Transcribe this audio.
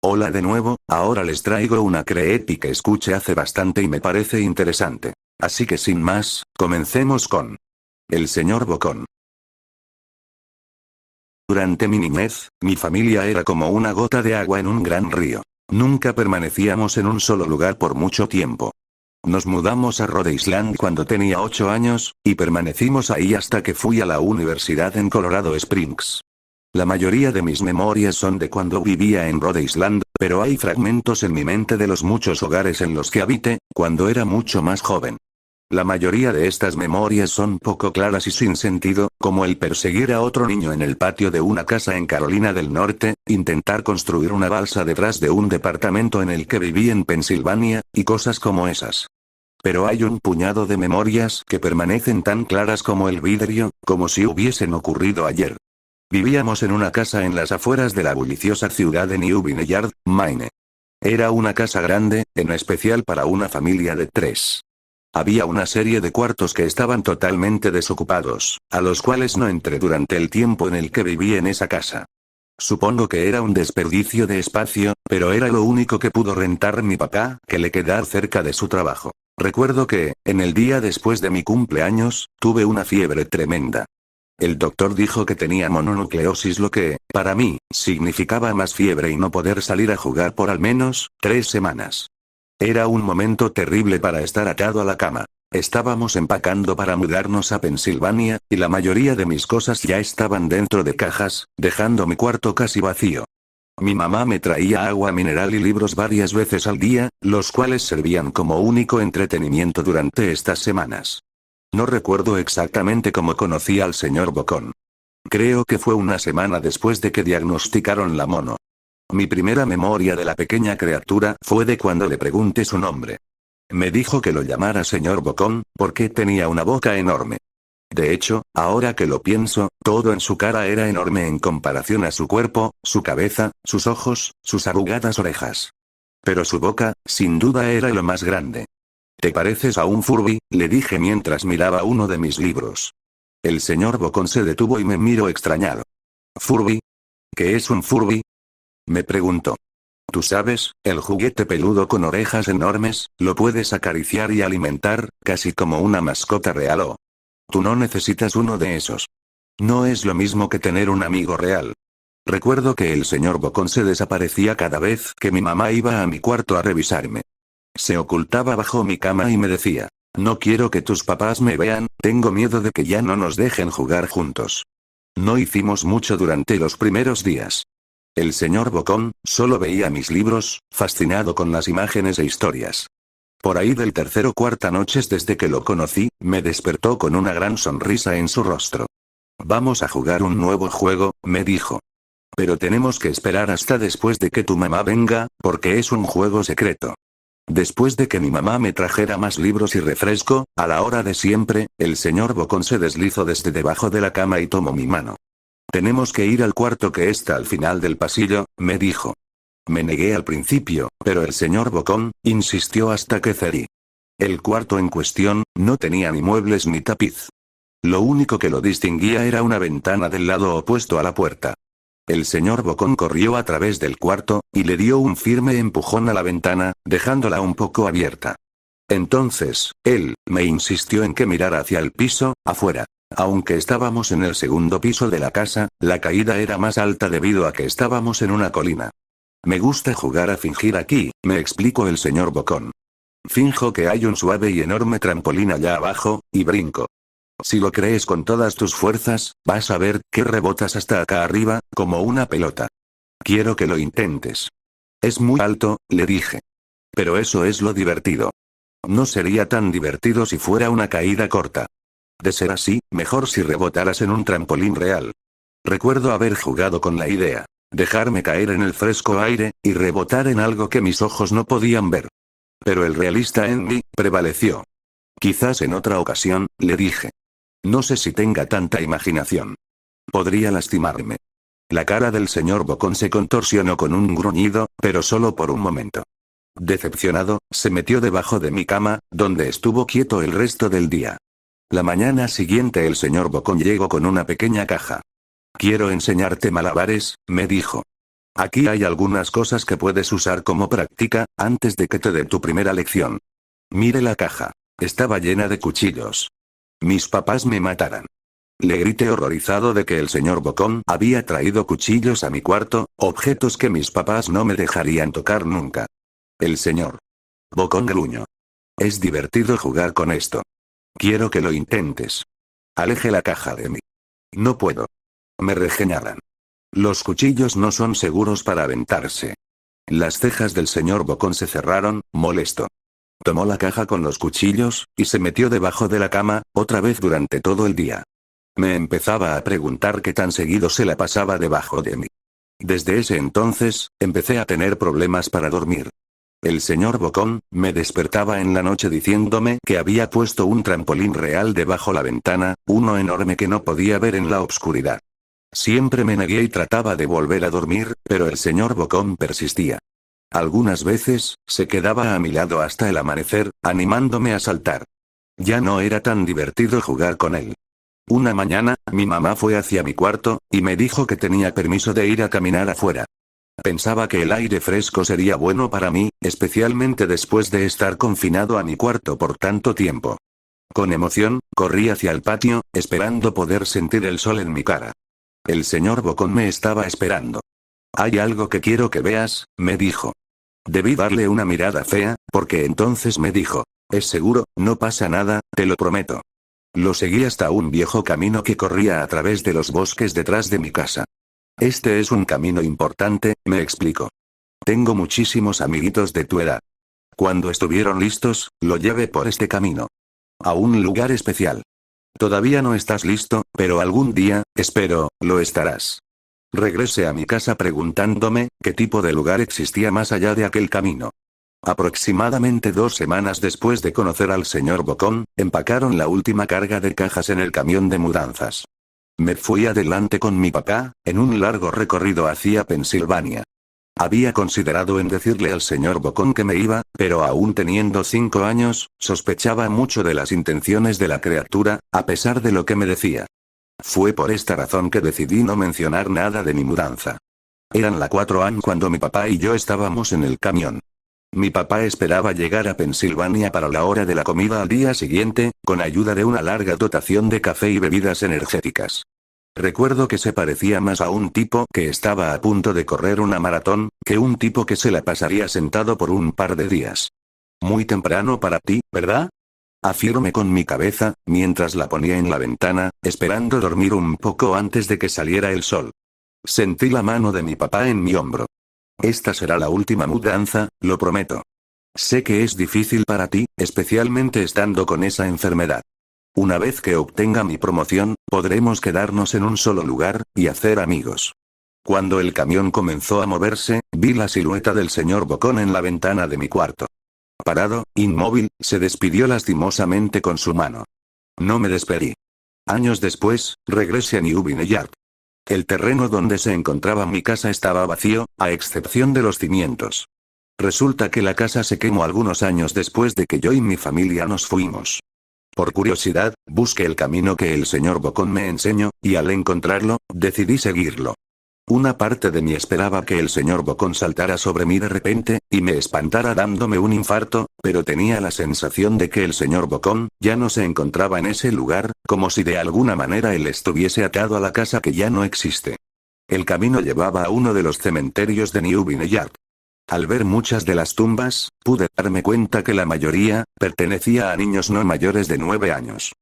Hola de nuevo, ahora les traigo una creepy que escuché hace bastante y me parece interesante. Así que sin más, comencemos con el señor Bocón. Durante mi niñez, mi familia era como una gota de agua en un gran río. Nunca permanecíamos en un solo lugar por mucho tiempo. Nos mudamos a Rhode Island cuando tenía 8 años, y permanecimos ahí hasta que fui a la universidad en Colorado Springs. La mayoría de mis memorias son de cuando vivía en Rhode Island, pero hay fragmentos en mi mente de los muchos hogares en los que habité, cuando era mucho más joven. La mayoría de estas memorias son poco claras y sin sentido, como el perseguir a otro niño en el patio de una casa en Carolina del Norte, intentar construir una balsa detrás de un departamento en el que viví en Pensilvania, y cosas como esas. Pero hay un puñado de memorias que permanecen tan claras como el vidrio, como si hubiesen ocurrido ayer. Vivíamos en una casa en las afueras de la bulliciosa ciudad de New Vineyard, Maine. Era una casa grande, en especial para una familia de 3. Había una serie de cuartos que estaban totalmente desocupados, a los cuales no entré durante el tiempo en el que viví en esa casa. Supongo que era un desperdicio de espacio, pero era lo único que pudo rentar mi papá, que le quedaba cerca de su trabajo. Recuerdo que, en el día después de mi cumpleaños, tuve una fiebre tremenda. El doctor dijo que tenía mononucleosis, lo que, para mí, significaba más fiebre y no poder salir a jugar por al menos 3 semanas. Era un momento terrible para estar atado a la cama. Estábamos empacando para mudarnos a Pensilvania, y la mayoría de mis cosas ya estaban dentro de cajas, dejando mi cuarto casi vacío. Mi mamá me traía agua mineral y libros varias veces al día, los cuales servían como único entretenimiento durante estas semanas. No recuerdo exactamente cómo conocí al señor Bocón. Creo que fue una semana después de que diagnosticaron la mono. Mi primera memoria de la pequeña criatura fue de cuando le pregunté su nombre. Me dijo que lo llamara señor Bocón, porque tenía una boca enorme. De hecho, ahora que lo pienso, todo en su cara era enorme en comparación a su cuerpo, su cabeza, sus ojos, sus arrugadas orejas. Pero su boca, sin duda, era lo más grande. «¿Te pareces a un Furby?», le dije mientras miraba uno de mis libros. El señor Bocón se detuvo y me miró extrañado. «¿Furby? ¿Qué es un Furby?», me preguntó. «Tú sabes, el juguete peludo con orejas enormes, lo puedes acariciar y alimentar, casi como una mascota real o... Tú no necesitas uno de esos. No es lo mismo que tener un amigo real». Recuerdo que el señor Bocón se desaparecía cada vez que mi mamá iba a mi cuarto a revisarme. Se ocultaba bajo mi cama y me decía: «No quiero que tus papás me vean, tengo miedo de que ya no nos dejen jugar juntos». No hicimos mucho durante los primeros días. El señor Bocón solo veía mis libros, fascinado con las imágenes e historias. Por ahí del tercer o cuarta noches desde que lo conocí, me despertó con una gran sonrisa en su rostro. «Vamos a jugar un nuevo juego», me dijo. «Pero tenemos que esperar hasta después de que tu mamá venga, porque es un juego secreto». Después de que mi mamá me trajera más libros y refresco, a la hora de siempre, el señor Bocón se deslizó desde debajo de la cama y tomó mi mano. «Tenemos que ir al cuarto que está al final del pasillo», me dijo. Me negué al principio, pero el señor Bocón insistió hasta que cedí. El cuarto en cuestión no tenía ni muebles ni tapiz. Lo único que lo distinguía era una ventana del lado opuesto a la puerta. El señor Bocón corrió a través del cuarto, y le dio un firme empujón a la ventana, dejándola un poco abierta. Entonces, él me insistió en que mirara hacia el piso, afuera. Aunque estábamos en el segundo piso de la casa, la caída era más alta debido a que estábamos en una colina. «Me gusta jugar a fingir aquí», me explicó el señor Bocón. «Finjo que hay un suave y enorme trampolín allá abajo, y brinco. Si lo crees con todas tus fuerzas, vas a ver que rebotas hasta acá arriba, como una pelota. Quiero que lo intentes». «Es muy alto», le dije. «Pero eso es lo divertido. No sería tan divertido si fuera una caída corta. De ser así, mejor si rebotaras en un trampolín real». Recuerdo haber jugado con la idea. Dejarme caer en el fresco aire, y rebotar en algo que mis ojos no podían ver. Pero el realista en mí prevaleció. «Quizás en otra ocasión», le dije. «No sé si tenga tanta imaginación. Podría lastimarme». La cara del señor Bocón se contorsionó con un gruñido, pero solo por un momento. Decepcionado, se metió debajo de mi cama, donde estuvo quieto el resto del día. La mañana siguiente el señor Bocón llegó con una pequeña caja. «Quiero enseñarte malabares», me dijo. Aquí hay algunas cosas que puedes usar como práctica, antes de que te dé tu primera lección. Mire la caja. Estaba llena de cuchillos. Mis papás me matarán. Le grité horrorizado de que el señor Bocón había traído cuchillos a mi cuarto, objetos que mis papás no me dejarían tocar nunca. El señor Bocón gruñó. Es divertido jugar con esto. Quiero que lo intentes. Aleje la caja de mí. No puedo. Me regañarán. Los cuchillos no son seguros para aventarse. Las cejas del señor Bocón se cerraron, molesto. Tomó la caja con los cuchillos, y se metió debajo de la cama, otra vez durante todo el día. Me empezaba a preguntar qué tan seguido se la pasaba debajo de mí. Desde ese entonces, empecé a tener problemas para dormir. El señor Bocón me despertaba en la noche diciéndome que había puesto un trampolín real debajo la ventana, uno enorme que no podía ver en la oscuridad. Siempre me negué y trataba de volver a dormir, pero el señor Bocón persistía. Algunas veces, se quedaba a mi lado hasta el amanecer, animándome a saltar. Ya no era tan divertido jugar con él. Una mañana, mi mamá fue hacia mi cuarto, y me dijo que tenía permiso de ir a caminar afuera. Pensaba que el aire fresco sería bueno para mí, especialmente después de estar confinado a mi cuarto por tanto tiempo. Con emoción, corrí hacia el patio, esperando poder sentir el sol en mi cara. El señor Bocón me estaba esperando. Hay algo que quiero que veas, me dijo. Debí darle una mirada fea, porque entonces me dijo, es seguro, no pasa nada, te lo prometo. Lo seguí hasta un viejo camino que corría a través de los bosques detrás de mi casa. Este es un camino importante, me explicó. Tengo muchísimos amiguitos de tu edad. Cuando estuvieron listos, lo llevé por este camino. A un lugar especial. Todavía no estás listo, pero algún día, espero, lo estarás. Regresé a mi casa preguntándome, ¿qué tipo de lugar existía más allá de aquel camino? Aproximadamente 2 semanas después de conocer al señor Bocón, empacaron la última carga de cajas en el camión de mudanzas. Me fui adelante con mi papá, en un largo recorrido hacia Pensilvania. Había considerado en decirle al señor Bocón que me iba, pero aún teniendo 5 años, sospechaba mucho de las intenciones de la criatura, a pesar de lo que me decía. Fue por esta razón que decidí no mencionar nada de mi mudanza. Eran las 4 AM cuando mi papá y yo estábamos en el camión. Mi papá esperaba llegar a Pensilvania para la hora de la comida al día siguiente, con ayuda de una larga dotación de café y bebidas energéticas. Recuerdo que se parecía más a un tipo que estaba a punto de correr una maratón, que un tipo que se la pasaría sentado por un par de días. Muy temprano para ti, ¿verdad? Afirmé con mi cabeza, mientras la ponía en la ventana, esperando dormir un poco antes de que saliera el sol. Sentí la mano de mi papá en mi hombro. Esta será la última mudanza, lo prometo. Sé que es difícil para ti, especialmente estando con esa enfermedad. Una vez que obtenga mi promoción, podremos quedarnos en un solo lugar, y hacer amigos. Cuando el camión comenzó a moverse, vi la silueta del señor Bocón en la ventana de mi cuarto. Parado, inmóvil, se despidió lastimosamente con su mano. No me despedí. Años después, regresé a New Vineyard. El terreno donde se encontraba mi casa estaba vacío, a excepción de los cimientos. Resulta que la casa se quemó algunos años después de que yo y mi familia nos fuimos. Por curiosidad, busqué el camino que el señor Bocón me enseñó, y al encontrarlo, decidí seguirlo. Una parte de mí esperaba que el señor Bocón saltara sobre mí de repente, y me espantara dándome un infarto, pero tenía la sensación de que el señor Bocón ya no se encontraba en ese lugar, como si de alguna manera él estuviese atado a la casa que ya no existe. El camino llevaba a uno de los cementerios de New Vineyard. Al ver muchas de las tumbas, pude darme cuenta que la mayoría pertenecía a niños no mayores de 9 años.